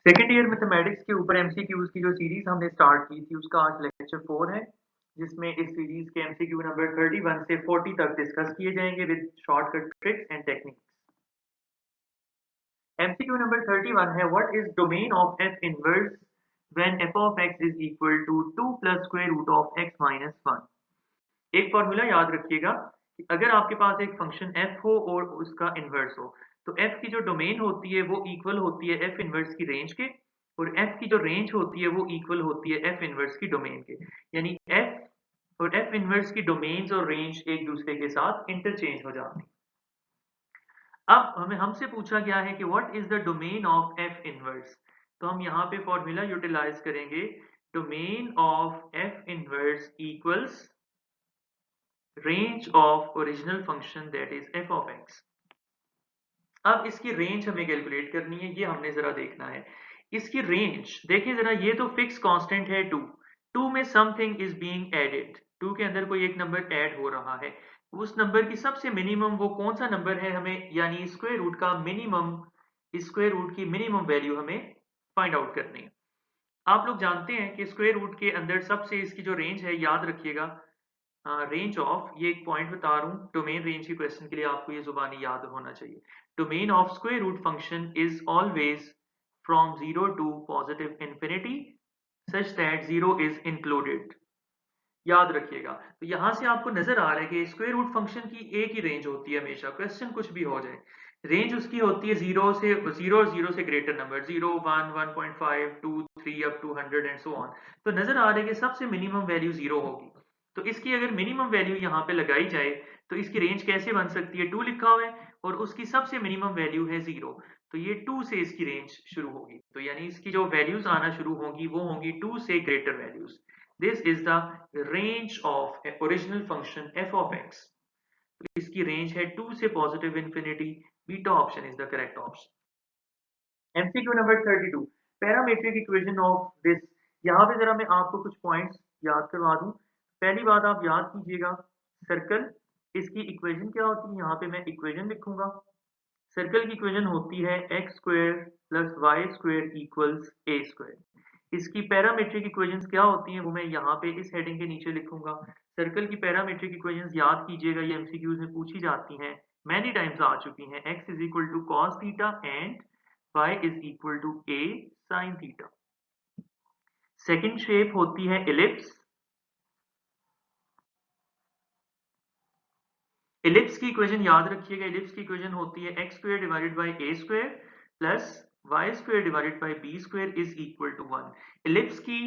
Second year mathematics के ऊपर MCQs की जो सीरीज हमने स्टार्ट की थी उसका आज लेक्चर 4 है, जिसमें इस सीरीज के एमसीक्यू नंबर 31 से 40 तक डिस्कस किए जाएंगे with shortcut tricks and techniques. MCQ number 31 है, what is domain of f inverse when f of x is equal to 2 plus square root of x minus 1। एक फॉर्मूला याद रखिएगा कि अगर आपके पास एक फंक्शन f हो और उसका इन्वर्स हो, तो f की जो डोमेन होती है वो इक्वल होती है f इन्वर्स की रेंज के, और f की जो रेंज होती है वो इक्वल होती है f इन्वर्स की डोमेन के। यानी f और f इन्वर्स की डोमेन्स और रेंज एक दूसरे के साथ इंटरचेंज हो जाती है। अब हमसे पूछा गया है कि what is the domain of f inverse, तो हम यहाँ पे फॉर्मूला यूटिलाइज करेंगे, domain of f inverse equals range of original function that is f of x। अब इसकी रेंज हमें कैलकुलेट करनी है, ये हमने जरा देखना है। इसकी रेंज देखिए जरा, ये तो फिक्स कांस्टेंट है 2, 2 में समथिंग इज बीइंग एडेड, 2 के अंदर कोई एक नंबर ऐड हो रहा है, उस नंबर की सबसे मिनिमम वो कौन सा नंबर है हमें, यानी स्क्वायर रूट का मिनिमम, स्क्वायर रूट की मिनिमम वैल्यू हमें फाइंड आउट करनी है। आप लोग जानते हैं कि स्क्वायर रूट के अंदर सबसे इसकी जो रेंज है, याद रखिएगा, रेंज ऑफ, ये एक पॉइंट बता रहा हूँ, डोमेन रेंज के क्वेश्चन के लिए आपको ये जुबानी याद होना चाहिए। Domain of square root function is always from 0 to positive infinity such that 0 is included. याद रखिएगा, तो यहां से आपको नजर आ रहा है कि स्क्वायर रूट फंक्शन की एक ही रेंज होती है हमेशा, क्वेश्चन कुछ भी हो जाए, रेंज उसकी होती है 0 से 0 और 0 से greater number, 0 1 1.5 2 3 up to 100 and so on. तो नजर आ रहा है कि सबसे मिनिमम वैल्यू 0 होगी, तो इसकी अगर मिनिमम वैल्यू यहाँ पे लगाई जाए तो इसकी रेंज कैसे बन सकती है, 2 लिखा हुआ है और उसकी सबसे मिनिमम वैल्यू है 0, तो ये 2 से इसकी रेंज शुरू होगी, तो यानी इसकी जो वैल्यूज आना शुरू होंगी वो होंगी 2 से greater values. This is the range of a original function f of x। तो इसकी रेंज है 2 से positive infinity, beta option is the correct option. MCQ number 32, parametric equation of this. यहाँ पे जरा मैं आपको कुछ पॉइंट्स याद करवा दूं। पहली बात आप याद कीजिएगा, सर्कल, इसकी इक्वेशन क्या होती है, यहाँ पे मैं इक्वेशन लिखूंगा। सर्कल की इक्वेशन होती है x square plus y square equals a square. इसकी पैरामीट्रिक इक्वेशंस क्या होती हैं वो मैं यहाँ पे इस हेडिंग के नीचे लिखूंगा। सर्कल की पैरामीट्रिक इक्वेशंस याद कीजिएगा, ये एमसीक्यूज में पूछी जाती हैं, मैनी टाइम्स आ चुकी हैं। X is equal to cos theta and y is equal to a sine theta. Second shape होती है इलिप्स। इलिप्स की इक्वेशन याद रखिएगा, इलिप्स की इक्वेशन होती है x square divided by a square plus y square divided by b square is equal to 1। Ellipse की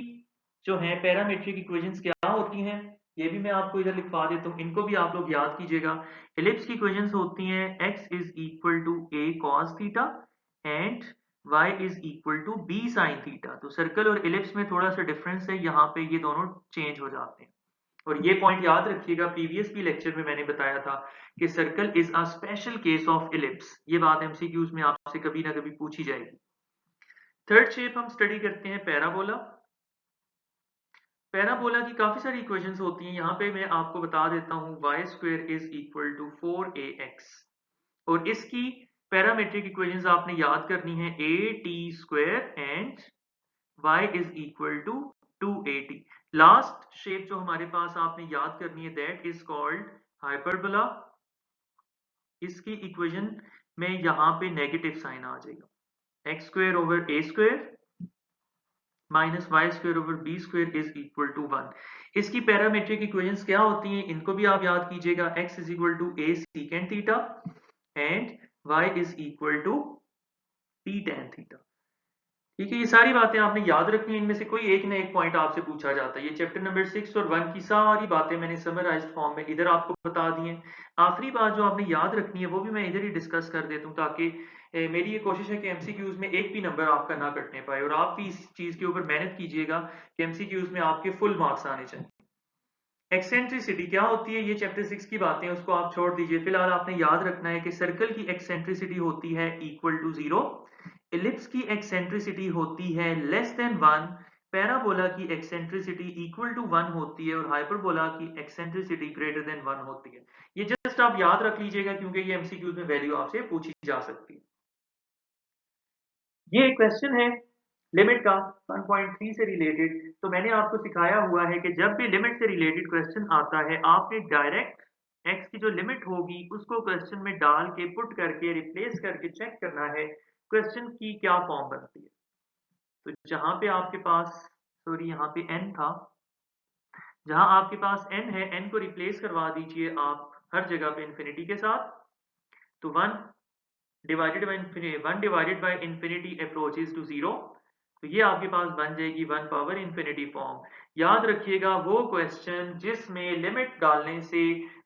जो है पैरामीट्रिक इक्वेशंस क्या होती हैं, ये भी मैं आपको इधर लिखवा देता हूँ, इनको भी आप लोग याद कीजिएगा। इलिप्स की इक्वेशंस होती हैं x is equal to a cos theta and y is equal to b sine theta. तो सर्कल और इलिप्स में थोड़ा सा डिफरेंस है, यहाँ पे ये दोनों चेंज हो जाते हैं। और ये पॉइंट याद रखिएगा, प्रीवियस भी लेक्चर में मैंने बताया था कि circle is a special case of ellipse, ये बात एमसीक्यूज में आपसे कभी ना कभी पूछी जाएगी। थर्ड शेप हम स्टडी करते हैं पैराबोला। पैराबोला की काफी सारी इक्वेशंस होती हैं, यहाँ पे मैं आपको बता देता हूँ, y square is equal to 4ax, और इसकी पैरामेट्रिक इक्वेशंस आपने याद करनी है, a t square and y is equal to 2at। Last shape जो हमारे पास आपने याद करनी है, दैट इज कॉल्ड हाइपरबोला। इसकी इक्वेशन में यहाँ पे नेगेटिव साइन आ जाएगा, x square over a square minus y square over b square is equal to 1। इसकी पैरामेट्रिक इक्वेशंस क्या होती हैं, इनको भी आप याद कीजिएगा, x is equal to a secant theta and y is equal to t tan theta. ठीक है, ये सारी बातें आपने याद रखनी है, इनमें से कोई एक ना एक पॉइंट आपसे पूछा जाता है। ये चैप्टर नंबर 6 और 1 की सारी बातें मैंने समराइज्ड फॉर्म में इधर आपको बता दी हैं। आखिरी बात जो आपने याद रखनी है वो भी मैं इधर ही डिस्कस कर देता हूँ, ताकि मेरी ये कोशिश है कि एमसीक्यूज में एक भी नंबर आपका ना कटने पाए, और आप भी इस चीज के ऊपर मेहनत कीजिएगा कि एमसीक्यूज में आपके फुल मार्क्स आने चाहिए। एक्सेंट्रिसिटी क्या होती है, ये चैप्टर 6 की बातें, उसको आप छोड़ दीजिए। फिलहाल आपने याद रखना है कि सर्कल की एक्सेंट्रिसिटी होती है इक्वल टू 0, इलिप्स की एक्सेंट्रिसिटी होती है लेस देन 1, पैराबोला की एक्सेंट्रिसिटी इक्वल टू 1 होती है, और हाइपरबोला की एक्सेंट्रिसिटी ग्रेटर देन 1 होती है। ये जस्ट आप याद रख लीजिएगा, क्योंकि ये एमसीक्यूज में वैल्यू आपसे पूछी जा सकती है। ये क्वेश्चन है लिमिट का 1.3 से रिलेटेड, तो मैंने आपको सिखाया हुआ है कि जब भी लिमिट से रिलेटेड क्वेश्चन आता है आपने डायरेक्ट x की जो लिमिट होगी उसको क्वेश्चन में डाल के पुट करके रिप्लेस करके चेक करना है क्वेश्चन की क्या फॉर्म बनती है। तो जहां पे आपके पास, सॉरी यहाँ पे n था, जहां आपके पास n है, n को रिप्लेस करवा दीजिए आप हर जगह पे इन्फिनिटी के साथ। तो 1 divided by infinity approaches to 0, तो ये आपके पास बन जाएगी 1 पावर इंफिनिटी फॉर्म। याद रखिएगा वो क्वेश्चन जिसमें लिमिट डालने से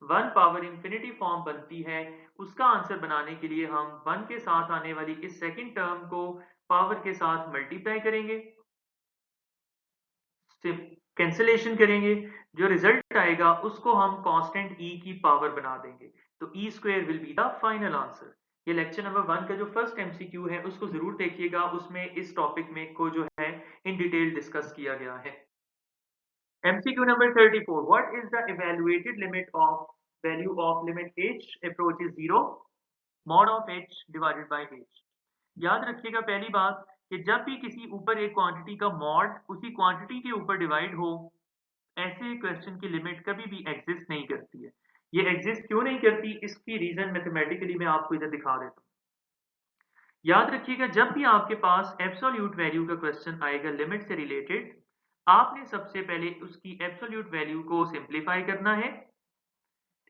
1 पावर इंफिनिटी फॉर्म बनती है, उसका आंसर बनाने के लिए हम 1 के साथ आने वाली इस सेकंड टर्म को पावर के साथ मल्टीप्लाई करेंगे, कैंसिलेशन करेंगे, जो रिजल्ट आएगा उसको हम कांस्टेंट e की पावर बना देंगे, तो e square will be the final answer. ये लेक्चर नंबर 1 का जो फर्स्ट एमसीक्यू है उसको जरूर देखिएगा, उसमें इस टॉपिक में को जो है इन डिटेल डिस्कस किया गया है। MCQ number 34, what is the evaluated limit of value of limit h approaches 0 mod of h divided by h। याद रखिएगा पहली बात कि जब भी किसी ऊपर एक क्वांटिटी का मॉड उसी क्वांटिटी के ऊपर डिवाइड हो, ऐसे क्वेश्चन की लिमिट कभी भी एग्जिस्ट नहीं करती है। ये एग्जिस्ट क्यों नहीं करती, इसकी रीजन मैथमेटिकली मैं आपको इधर दिखा देता हूँ। याद रखिएगा जब भी आपके पास एब्सोल्यूट वैल्यू का क्वेश्चन आएगा लिमिट से रिलेटेड, आपने सबसे पहले उसकी एब्सोल्यूट वैल्यू को सिंप्लीफाई करना है।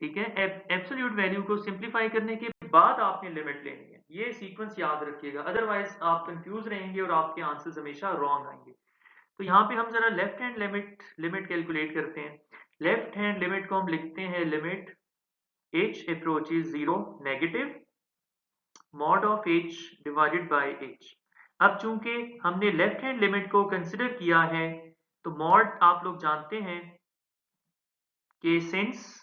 ठीक है, एब्सोल्यूट वैल्यू को सिंप्लीफाई करने के बाद आपने लिमिट लेनी है। ये सीक्वेंस याद रखिएगा, अदरवाइज आप कंफ्यूज रहेंगे और आपके आंसर्स हमेशा रॉन्ग आएंगे। तो यहाँ पे हम जरा लेफ्ट हैंड लिमिट कैलकुलेट करते हैं। लेफ्ट हैंड लिमिट को हम लिखते हैं limit h approaches 0 negative mod of h divided by h। अब चूंकि हमने लेफ्ट हैंड लिमिट को कंसिडर किया है, तो मॉड आप लोग जानते हैं कि since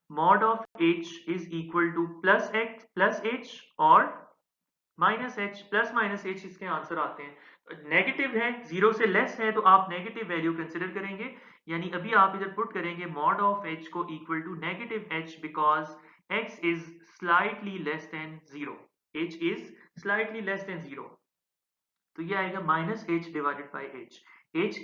mod of h is equal two plus h और minus H, plus minus H इसके आंसर आते हैं। नेगेटिव है, जीरो से लेस है, तो आप नेगेटिव वैल्यू कंसिडर करेंगे, यानी अभी आप इधर पुट करेंगे मॉड ऑफ एच को equal to negative h because x is slightly less than zero, h is slightly less than zero, तो ये आएगा minus h divided by h.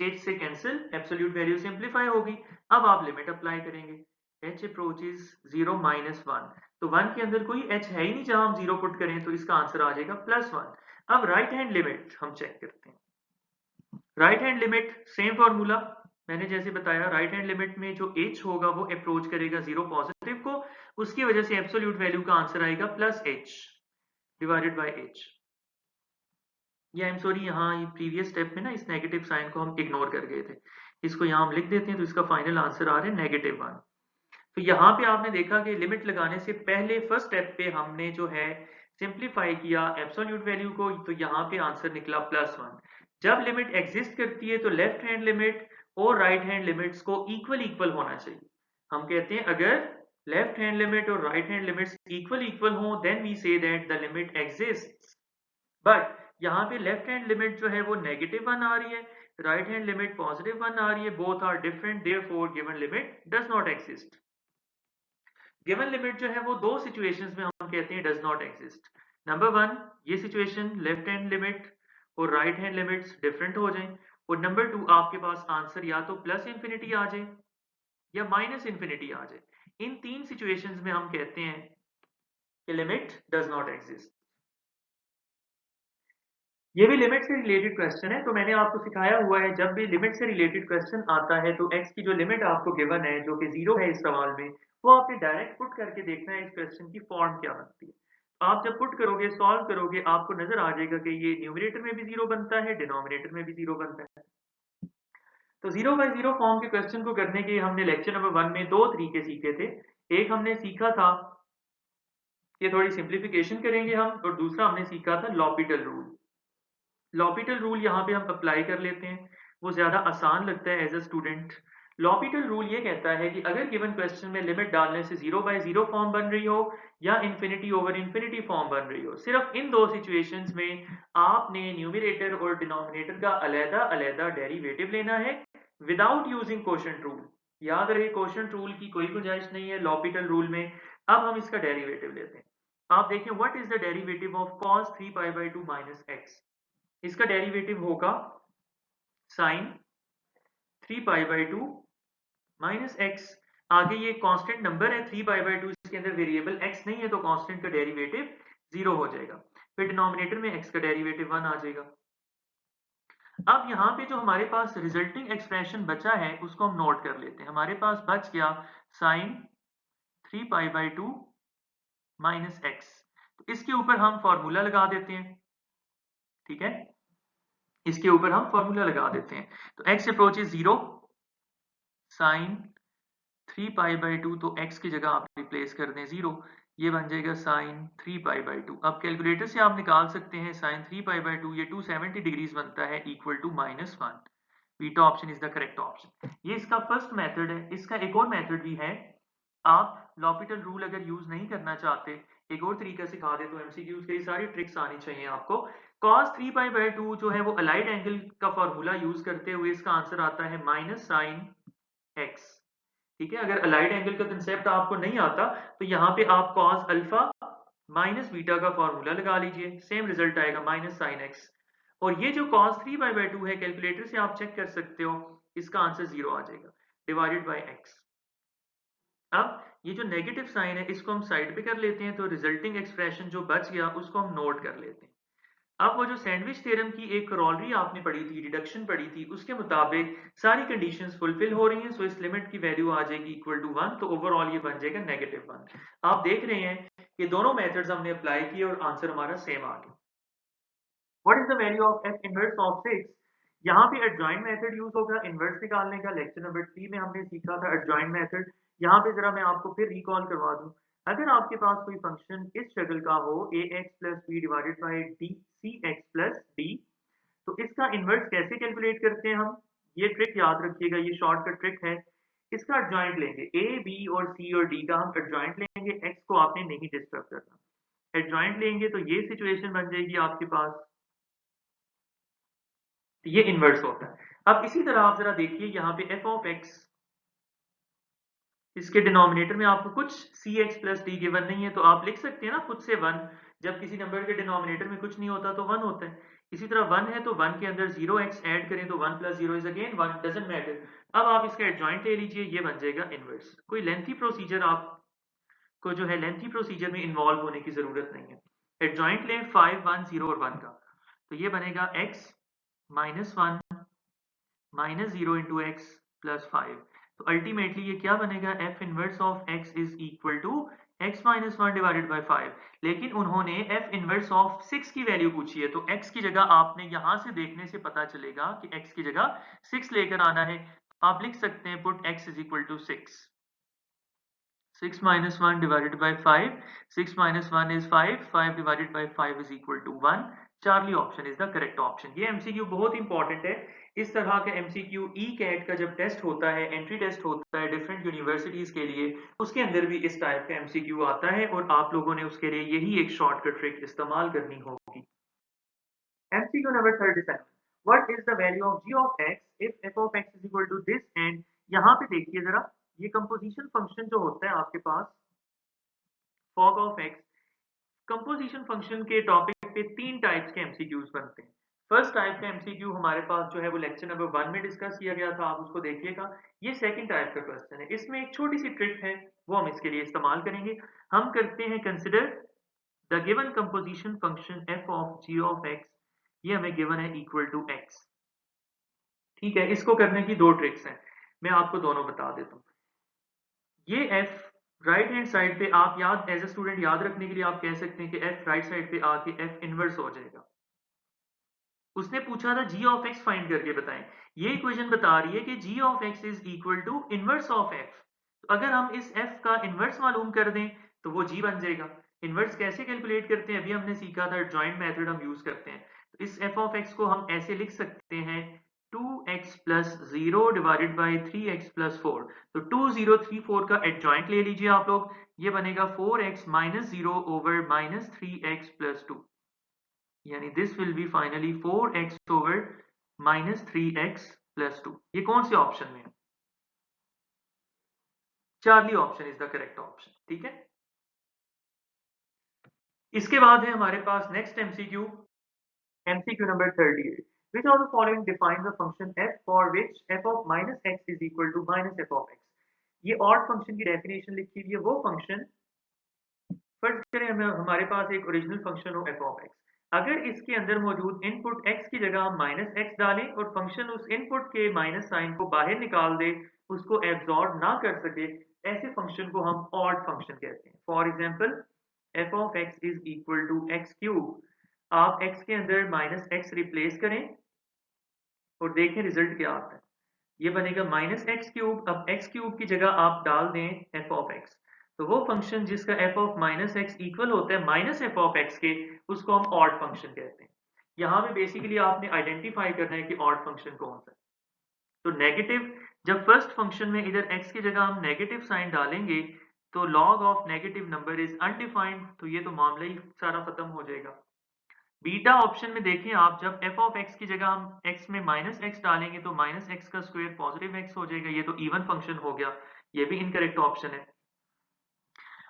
H से कैंसिल, एब्सोल्यूट वैल्यू सिंप्लीफाई होगी। अब आप limit apply करेंगे, h approaches 0 minus 1, तो 1 के अंदर कोई h है ही नहीं जहां हम 0 पुट करें, तो इसका आंसर आ जाएगा प्लस 1। अब राइट हैंड लिमिट हम चेक करते हैं। Right hand limit same formula, मैंने जैसे बताया राइट हैंड लिमिट में जो h होगा वो अप्रोच करेगा 0 पॉजिटिव को, उसकी वजह से एब्सोल्यूट वैल्यू का आंसर आएगा plus h divided by h। या आई एम सॉरी, यहाँ ये प्रीवियस स्टेप में ना इस नेगेटिव साइन को हम इग्नोर कर गए थे, इसको यहाँ हम लिख देते हैं, तो इसका फाइनल आंसर आ रहा है नेगेटिव 1। तो यहाँ पे आपने देखा कि लिमिट लगाने से पहले फर्स्ट स्टेप पे हमने जो है सिंप्लीफाई किया एब्सोल्यूट वैल्यू को, तो यहाँ पे आंसर निकला प्लस 1। जब लिमिट एग्जिस्ट करती है तो लेफ्ट हैंड लिमिट और राइट हैंड लिमिट्स को इक्वल इक्वल होना चाहिए। हम कहते हैं अगर लेफ्ट हैंड लिमिट और right hand limits equal equal हो then we say that the limit exist. But यहाँ पे लेफ्ट हैंड लिमिट जो है वो नेगेटिव 1 आ रही है, राइट हैंड लिमिट पॉजिटिव 1 आ रही है, both are different, therefore given limit does not exist. Given limit जो है वो दो सिचुएशंस में हम कहते हैं डज नॉट एग्जिस्ट। नंबर 1, ये सिचुएशन लेफ्ट हैंड लिमिट और राइट हैंड लिमिट्स डिफरेंट हो जाएं, और नंबर 2 आपके पास आंसर या तो प्लस इंफिनिटी आ जाए या माइनस इंफिनिटी आ जाए। इन तीन सिचुएशंस में हम कहते हैं कि लिमिट डज नॉट एग्जिस्ट। ये भी लिमिट से रिलेटेड क्वेश्चन है, तो मैंने आपको सिखाया हुआ है जब भी लिमिट से रिलेटेड क्वेश्चन आता है तो x की जो लिमिट आपको गिवन है जो कि 0 है इस सवाल में, वो आपने डायरेक्ट पुट करके देखना है इस क्वेश्चन की फॉर्म क्या बनती है। आप जब पुट करोगे, सॉल्व करोगे, आपको नजर आ जाएगा कि ये न्यूमरेटर में भी 0 बनता है, डिनोमिनेटर में भी 0 बनता है। तो 0 बाय 0 फॉर्म के क्वेश्चन को करने के हमने लेक्चर नंबर 1 में दो तरीके सीखे थे। एक हमने सीखा था कि थोड़ी सिंप्लीफिकेशन करेंगे हम, और दूसरा हमने सीखा था लॉपिटल रूल। लॉपिटल रूल यहाँ पे हम अप्लाई कर लेते हैं, वो ज़्यादा आसान लगता है as a student. L'Hopital rule ये कहता है कि अगर गिवन क्वेश्चन में लिमिट डालने से 0 बाय 0 फॉर्म बन रही हो या इन्फिनिटी ओवर इन्फिनिटी फॉर्म बन रही हो, सिर्फ इन दो सिचुएशंस में आपने न्यूमरेटर और डिनोमिनेटर का अलहदा अलहदा डेरिवेटिव लेना है विदाउट यूजिंग कोशेंट रूल। याद रहे कोशेंट रूल की कोई गुंजाइश नहीं है लॉपिटल रूल में। अब हम इसका डेरिवेटिव लेते हैं। आप देखें what is the derivative of cos 3 pi by 2 minus x. इसका डेरिवेटिव होगा साइन 3π/2 माइनस एक्स। आगे ये कांस्टेंट नंबर है 3π/2, इसके अंदर वेरिएबल x नहीं है तो कांस्टेंट का डेरिवेटिव 0 हो जाएगा। फिर डिनोमिनेटर में x का डेरिवेटिव 1 आ जाएगा। अब यहाँ पे जो हमारे पास रिजल्टिंग एक्सप्रेशन बचा है उसको हम नोट कर लेते हैं। हमारे पास बच गया साइन 3π/2 माइनस एक्स। तो इसके ऊपर हम फॉर्मूला लगा देते हैं, ठीक है, इसके ऊपर हम फॉर्मूला लगा देते हैं। तो x अप्रोचेस 0, साइन 3π/2, तो x की जगह आप रिप्लेस कर दें 0, ये बन जाएगा साइन 3π/2। अब कैलकुलेटर से आप निकाल सकते हैं साइन 3π/2, ये 270 डिग्रीज बनता है equal to -1। Beta option is the correct option. ये इसका फर्स्ट मेथड है। इसका एक और मेथड भी है। आप लॉपिटल रूल अगर यूज नहीं करना चाहते, एक और तरीका सिखा दे तो एमसीक्यूज के सारी ट्रिक्स आनी चाहिए आपको। cos 3π/2 जो है वो अलाइड एंगल का फॉर्मूला यूज करते हुए इसका आंसर आता है माइनस साइन एक्स। ठीक है, अगर अलाइड एंगल का कंसेप्ट आपको नहीं आता तो यहाँ पे आप cos अल्फा माइनस बीटा का फॉर्मूला लगा लीजिए, सेम रिजल्ट आएगा माइनस साइन एक्स। और ये जो cos 3π/2 है, कैलकुलेटर से आप चेक कर सकते हो, इसका आंसर 0 आ जाएगा डिवाइडेड बाय एक्स। अब ये जो नेगेटिव साइन है इसको हम साइड पे कर लेते हैं, तो रिजल्टिंग एक्सप्रेशन जो बच गया उसको हम नोट कर लेते हैं। अब वो जो सैंडविच थ्योरम की एक करोलरी आपने पढ़ी थी, डिडक्शन पढ़ी थी, उसके मुताबिक सारी कंडीशंस फुलफिल हो रही हैं, सो इस लिमिट की वैल्यू आ जाएगी इक्वल टू 1, तो ओवरऑल ये बन जाएगा -1। आप देख रहे हैं कि दोनों मेथड्स हमने अप्लाई किए और आंसर हमारा सेम आ गया। What is the value of f inverse of 6? यहाँ पे एडजॉइंट मेथड यूज होगा इनवर्स निकालने का। लेक्चर नंबर 3 में हमने सीखा था एडजॉइंट मेथड। यहाँ पे जरा मैं आपको फिर रिकॉल करवा दूं। अगर आपके पास कोई फंक्शन इस शक्ल का हो ax plus b divided by d c x plus d, तो इसका इन्वर्स कैसे कैलकुलेट करते हैं हम, ये ट्रिक याद रखिएगा, ये शॉर्टकट ट्रिक है। इसका एडजॉइंट लेंगे, ए बी और सी और डी का हम एडजॉइंट लेंगे, एक्स को आपने नहीं डिस्टर्ब करना। एडजॉइंट लेंगे तो ये सिचुएशन बन जाएगी आपके पास, ये इन्वर्स होता है। अब इसी तरह आप जरा देखिए यहाँ पे एफ ऑफ एक्स, इसके डिनोमिनेटर में आपको कुछ सी एक्स प्लस डी गिवन नहीं है, तो आप लिख सकते हैं ना खुद से 1। जब किसी नंबर के डिनोमिनेटर में कुछ नहीं होता तो 1 होता है। इसी तरह 1 है तो 1 के अंदर 0x ऐड करें तो 1 plus 0 is again 1, doesn't matter. अब आप इसका एडजॉइंट ले लीजिए, ये बन जाएगा इनवर्स। कोई लेंथी प्रोसीजर आपको जो है लेंथी प्रोसीजर में इन्वॉल्व होने की जरूरत नहीं है। एडजॉइंट लें 5, 1, 0 और 1 का, तो ये बनेगा x minus 1 minus 0 into x plus 5। तो अल्टीमेटली ये क्या बनेगा, f inverse of x is equal to x minus 1 divided by 5। लेकिन उन्होंने एफ इनवर्स ऑफ 6 की वैल्यू पूछी है, तो x की जगह आपने यहां से देखने से पता चलेगा कि x की जगह 6 लेकर आना है। आप लिख सकते हैं put x is equal to 6। 6 minus 1 divided by 5, 6 minus 1 is 5, 5 divided by 5 is equal to 1। Charlie option is the correct option. ये एमसीक्यू बहुत इंपॉर्टेंट है। इस तरह का एमसीक्यू ई कैट का जब टेस्ट होता है, एंट्री टेस्ट होता है डिफरेंट यूनिवर्सिटीज के लिए, उसके अंदर भी इस टाइप का एमसीक्यू आता है और आप लोगों ने उसके लिए यही एक शॉर्टकट ट्रिक इस्तेमाल करनी होगी। MCQ number 37, what is the value of g of x if f of x is equal to this and. यहाँ पे देखिए जरा, ये कंपोजिशन फंक्शन जो होता है आपके पास fog of x, composition function के टॉपिक पे 3 टाइप्स के एमसीक्यूज बनते हैं। फर्स्ट टाइप का एमसीक्यू हमारे पास जो है वो लेक्चर नंबर 1 में डिस्कस किया गया था, आप उसको देखिएगा। ये सेकंड टाइप का क्वेश्चन है, इसमें एक छोटी सी ट्रिक है, वो हम इसके लिए इस्तेमाल करेंगे। हम करते हैं consider the given composition function f of g of x, ये हमें गिवन है इक्वल टू x। ठीक है, इसको करने की दो ट्रिक्स हैं, मैं आपको दोनों बता देता हूँ। ये f राइट हैंड साइड पे आप याद एज ए स्टूडेंट याद रखने के लिए आप कह सकते हैं कि f राइट साइड पे आके f इनवर्स हो जाएगा। उसने पूछा था g ऑफ x फाइंड करके बताएं, ये इक्वेशन बता रही है कि g of x is equal to inverse of f। तो अगर हम इस f का इनवर्स मालूम कर दें तो वो g बन जाएगा। इनवर्स कैसे कैलकुलेट करते हैं, अभी हमने सीखा था, जॉइंट मेथड हम यूज करते हैं। तो इस f ऑफ x को हम ऐसे लिख सकते हैं 2x plus 0 divided by 3x plus 4। तो 2 0 3 4 का एडजॉइंट ले लीजिए आप लोग, ये बनेगा 4x minus 0 over minus 3x plus 2, यानी this will be finally 4x over minus 3x plus 2। ये कौन से ऑप्शन में है, Charlie option is the correct option. ठीक है, इसके बाद है हमारे पास next MCQ, MCQ number 38. Which of the following defines a function f for which f of minus x is equal to minus f of x? ये odd function की definition लिखी हुई है, वो फंक्शन फर्ज करें हमारे पास एक ओरिजिनल फंक्शन हो f of x, अगर इसके अंदर मौजूद इनपुट x की जगह हम माइनस x डालें और फंक्शन उस इनपुट के माइनस साइन को बाहर निकाल दे, उसको एब्जॉर्ब ना कर सके, ऐसे फंक्शन को हम ऑड फंक्शन कहते हैं। For example f of x is equal to x cube, आप x के अंदर माइनस x रिप्लेस करें और देखें रिजल्ट क्या आता है, ये बनेगा माइनस एक्स क्यूब। अब एक्स क्यूब की जगह आप डाल दें एफ ऑफ एक्स, तो वो फंक्शन जिसका F of minus x equal होता है माइनस एफ ऑफ एक्स के, उसको हम ऑड फंक्शन कहते हैं। यहाँ पे बेसिकली आपने आइडेंटिफाई करना है कि ऑड फंक्शन कौन सा है। तो नेगेटिव, जब फर्स्ट फंक्शन में इधर एक्स की जगह हम नेगेटिव साइन डालेंगे तो log of negative number is undefined, तो ये तो मामला ही सारा खत्म हो जाएगा। बीटा ऑप्शन में देखें आप, जब f ऑफ x की जगह हम x में माइनस x डालेंगे तो माइनस x का स्क्वायर पॉजिटिव x हो जाएगा, ये तो इवन फंक्शन हो गया, ये भी इनकरेक्ट ऑप्शन है।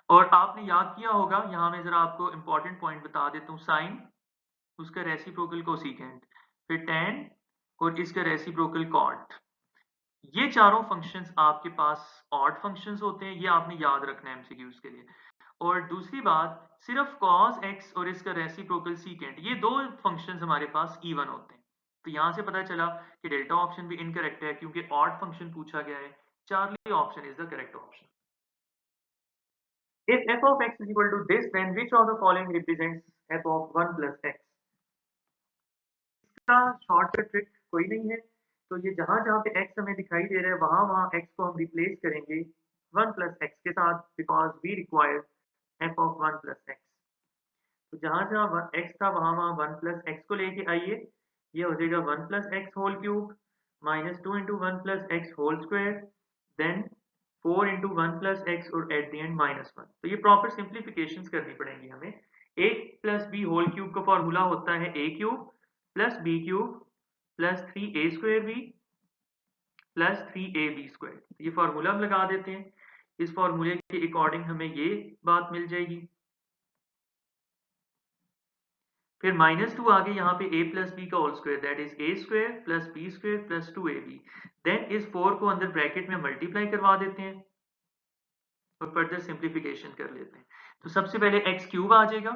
और आपने याद किया होगा, यहाँ में जरा आपको इंपॉर्टेंट पॉइंट बता देता हूँ, साइन उसका रेसिप्रोकल कोसिकेंट, फिर tan और इसका रेसिप्रोकल कॉट, ये चारों फंक्शंस आपके पास ऑड फंक्शंस होते हैं, ये आपने याद रखना है एमसीक्यूज के लिए। और दूसरी बात, सिर्फ cos x और इसका रेसिप्रोकल सीकेंट, ये दो फंक्शंस हमारे पास इवन होते हैं। तो यहां से पता चला कि डेल्टा ऑप्शन भी इनकरेक्ट है क्योंकि ऑड फंक्शन पूछा गया है। Charlie option is the correct option. If f of x is equal to this, then which of the following represents f of 1 plus x? इसका शॉर्टकट ट्रिक कोई नहीं है, तो ये जहां जहां पे x हमें दिखाई दे रहा है वहां वहां x को हम रिप्लेस करेंगे 1 plus x के साथ, because we require f of 1 plus x। तो जहां जहां x था वहां वहां 1 प्लस x को लेके आइए, ये हो जाएगा 1 plus x whole cube minus 2 into 1 plus x whole square, then 4 into 1 plus x और एट द एंड माइनस 1। तो ये प्रॉपर सिंप्लीफिकेशन करनी पड़ेंगी हमें। a plus b whole cube का फॉर्मूला होता है a cube plus b cube plus 3a square b plus 3ab square, ये फॉर्मूला हम लगा देते हैं। इस फॉर्मूले के अकॉर्डिंग हमें ये बात मिल जाएगी। फिर -2 आगे यहाँ पे a प्लस बी का whole square, that is a square plus b square plus 2ab, then इस 4 को अंदर ब्रैकेट में मल्टीप्लाई करवा देते हैं और फर्दर सिंप्लीफिकेशन कर लेते हैं। तो सबसे पहले x क्यूब आ जाएगा,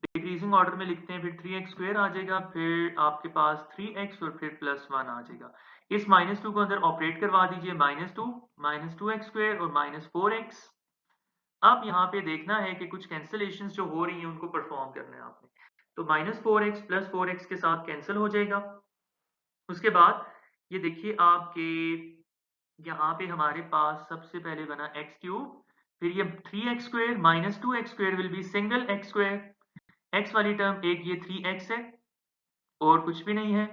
डिक्रीजिंग ऑर्डर में लिखते हैं, फिर 3x स्क्वायर आ जाएगा, फिर आपके पास 3x और फिर प्लस 1 आ जाएगा। इस -2 को अंदर ऑपरेट करवा दीजिए, -2 -2x स्क्वायर और -4x। अब यहाँ पे देखना है कि कुछ कैंसिलेशन जो हो रही हैं उनको परफॉर्म करना है आपने। तो -4x प्लस 4x के साथ कैंसिल हो जाएगा। उसके बाद ये देखिए आपके यहाँ पे हमारे पास सबसे पहले बना x क्यूब, फिर ये 3x square minus 2x square will be single x square, x वाली टर्म एक ये 3x है और कुछ भी नहीं है,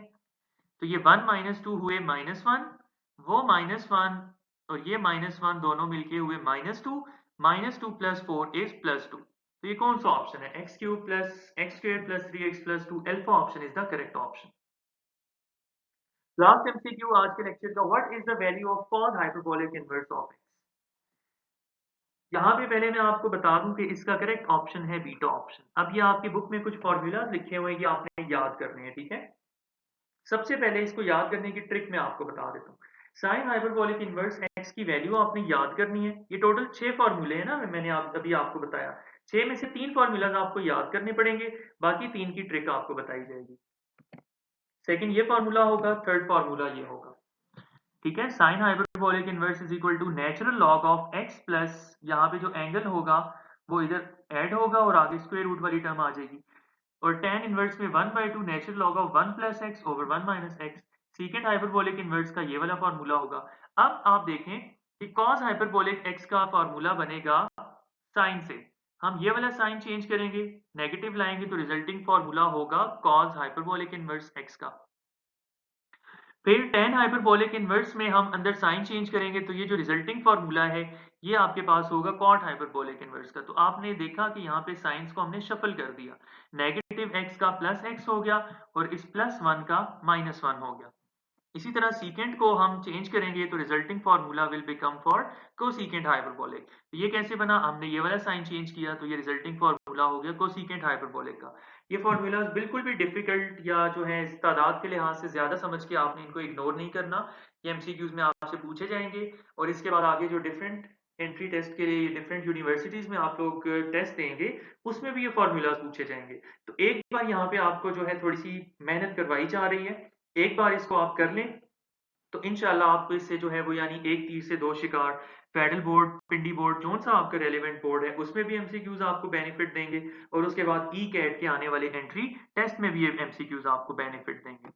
तो ये 1 माइनस 2 हुए -1, वो -1 और ये -1 दोनों मिलके हुए -2 प्लस 4 इज +2। तो ये कौन सा ऑप्शन है, x cube plus x square plus 3x plus 2, alpha option is the correct option. Last MCQ आज के लेक्चर का, what is the value of cos hyperbolic inverse of x। यहाँ पे पहले मैं आपको बता दूं कि इसका करेक्ट ऑप्शन है बीटा ऑप्शन। अब ये आपकी बुक में कुछ फॉर्मूलाज लिखे हुए हैं, ये आपने याद करने हैं, ठीक है। सबसे पहले इसको याद करने की ट्रिक मैं आपको बता देता हूँ। साइन हाइपरबोलिक इनवर्स x की वैल्यू आपने याद करनी है। ये टोटल 6 फॉर्मूले हैं ना, मैंने अभी आपको बताया, 6 में से 3 फॉर्मूलाज आपको याद करने पड़ेंगे, बाकी 3 की ट्रिक आपको बताई जाएगी। सेकंड ये फॉर्मूला होगा, थर्ड फॉर्मूला ये होगा, ठीक है। Sine hyperbolic inverse is equal to natural log of x plus, यहाँ पे जो एंगल होगा वो इधर ऐड होगा और आगे स्क्वायर रूट वाली टर्म आ जाएगी, और tan इनवर्स में 1/2 natural log of 1 plus x over 1 minus x. सीकेंड hyperbolic inverse का ये वाला फॉर्मूला होगा। अब आप देखें कि cos हाइपरबोलिक x का फॉर्मूला बनेगा साइन से, हम ये वाला साइन चेंज करेंगे, नेगेटिव लाएंगे तो रिजल्टिंग फॉर्मूला होगा cos हाइपरबोलिक इनवर्स x का। फिर tan हाइपरबोलिक इनवर्स में हम अंदर साइन चेंज करेंगे तो ये जो रिजल्टिंग फॉर्मूला है ये आपके पास होगा cot हाइपरबोलिक इनवर्स का। तो आपने देखा कि यहाँ पे साइंस को हमने शफल कर दिया, नेगेटिव x का प्लस x हो गया और इस +1 का -1 हो गया। इसी तरह सीकेंट को हम चेंज करेंगे तो resulting formula will become for cosecant hyperbolic. तो ये कैसे बना, हमने ये वाला साइन चेंज किया तो ये रिजल्टिंग फॉर्मूला हो गया कोसीकेंट हाइपरबोलिक का। ये फ़ॉर्मूलाज़ बिल्कुल भी डिफ़िकल्ट या जो है इस तादाद के लिहाज़ से ज़्यादा समझ के आपने इनको इग्नोर नहीं करना। ये एमसीक्यूज़ में आपसे पूछे जाएँगे और इसके बाद आगे जो डिफरेंट एंट्री टेस्ट के लिए डिफरेंट यूनिवर्सिटीज़ में आप लोग टेस्ट देंगे, उसमें भी ये फ़ॉर्मूलाज़ पूछे जाएँगे। तो एक बार यहाँ पे आपको जो है थोड़ी-सी मेहनत करवाई जा रही है। एक बार इसको आप कर लें, तो इंशाल्लाह आपको इससे जो है वो यानी एक तीर से दो शिकार, फेडरल बोर्ड, पिंडी बोर्ड, जौन-सा आपका रेलेवेंट बोर्ड है, उसमें भी एमसीक्यूज़ आपको बेनिफिट देंगे और उसके बाद ई कैट के आने वाले एंट्री टेस्ट में भी ये एमसीक्यूज़ आपको बेनिफिट देंगे।